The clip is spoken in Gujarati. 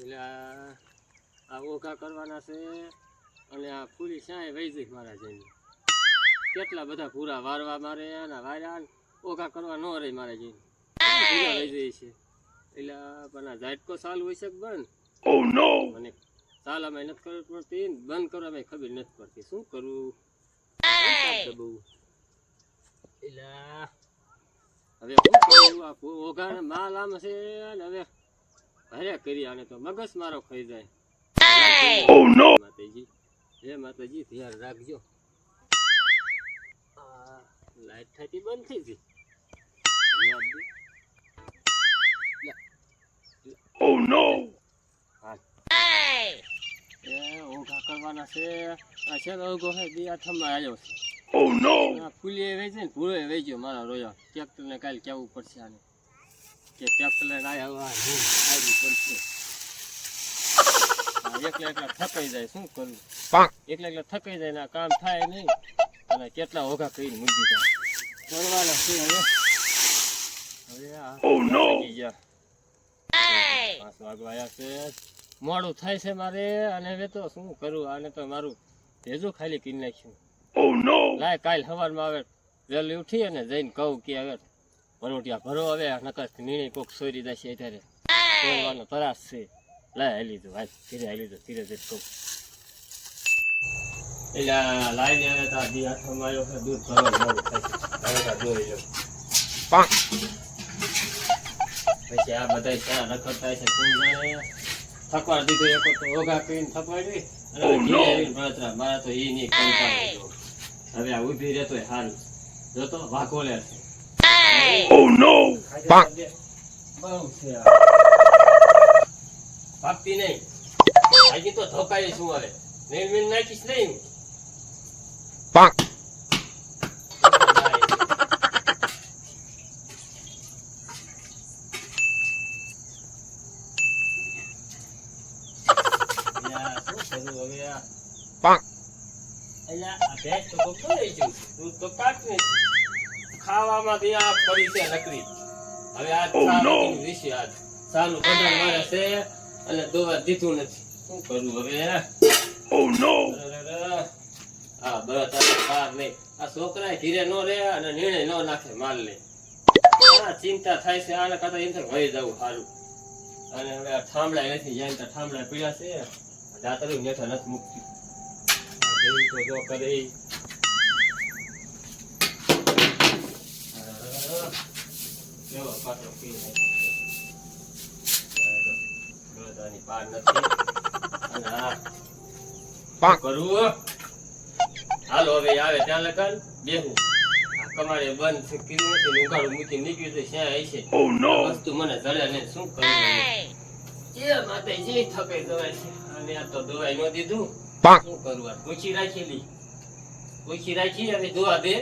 એટલે આ ઓઘા કરવાના છે અને આ પૂરી સાંય વહી જઈ મારા જઈને કેટલા બધા પૂરા વારવા મારે અને વાર્યા ઓઘા કરવા ન રહી મારે જઈને પૂરા વહી જાય છે એટલે પણ આ ઝાટકો ચાલુ હોય છે બંધ મને ચાલામાં નથી ખબર પડતી બંધ કરવામાં ખબર નથી પડતી શું કરવું એટલે હવે શું કરવું આ ઓઘાને માલ આમ છે ને હવે હરે કરી આને તો મગજ મારો ખાઈ જાય માતાજી હે માતાજી ધ્યાન રાખજો લાઈટ થતી બંધ થઈ ગઈ ઓઘા કરવાના છે આ છે ઓઘો હે બે થમા આવ્યો છે ફૂલી વેચે ને ભૂલો વેચ્યો મારા રોયા ટ્રેક્ટર ને કાલે કેવું પડશે આને કે ટ્રેક્ટર લઈને આવ્યા આવી પડશે એકલા એકલા થકાઈ જાય શું કરવું એકલા એકલા થકાઈ જાય ને કામ થાય નહીં અને કેટલા ઓઘા કરીને મૂકી દીધા કરવાના છે હવે હવે 5 વાગવા આવ્યા છે મોડું થાય છે મારે અને હવે તો શું કરું આને તો મારું ભેજું ખાલી કરી નાખ્યું લાય કાલ સવારમાં આવે વહેલી ઉઠી અને જઈને કહું કે હવે ભરોટિયા ભરો હવે નકર નીણી કોક સોરી જશે અત્યારે તોડવાનો તરાસ છે લાય હાલી દો હાલ ધીરે હાલી દો ધીરે ધીરે કહું એટલે લાઈને આવે તો દી હાથમાં આવ્યો છે દૂધ ભરવા મોડું થાય છે દોરી લો પછી આ બધા ક્યાં રખડતા છે કોણ જાણે થકવાડ દીધો એક તો ઓઘા કરીને થકવાડી અને બળતરા મારા તો એ નહીં કંટાળો હવે આ ઊભી રહેતો હારું જોતો વાઘો લે છે બહુ છે ભાગતી નહીં હજી તો ધોકાઈ શું હવે નીલ નાખીશ નહીં ખાવામાં ત્યાં પડી છે નકરી હવે આજ વિશે આજ સારું બંધન મારે છે અને દોવા દીધું નથી શું કરું હવે હા બસ પાર નહીં આ છોકરા ધીરે નો રે અને નિર્ણય નો નાખે માલ લે ચિંતા થાય છે આના કરતા એમ થાય વહી જવું સારું અને હવે આ થાંભળા નથી જાય તો થાંભળા પીડા છે દાતરું નેઠા નથી મૂકતી તો જો કરે કેવો પાટલો પી નાખી પાર નથી અને હા કરવું હાલો હવે આવે ત્યાં લગન બેહું કમાડે બંધ કીધું નથી ઉઘાડું મૂકી નીકળ્યું તો શ્યાં હશે વસ્તુ મને જડે ને શું કરવું એ માતાજી થકાઈ જવાય છે અને આ તો દવાઈ ન દીધું શું કરવું પૂછી રાખી હવે દવા દે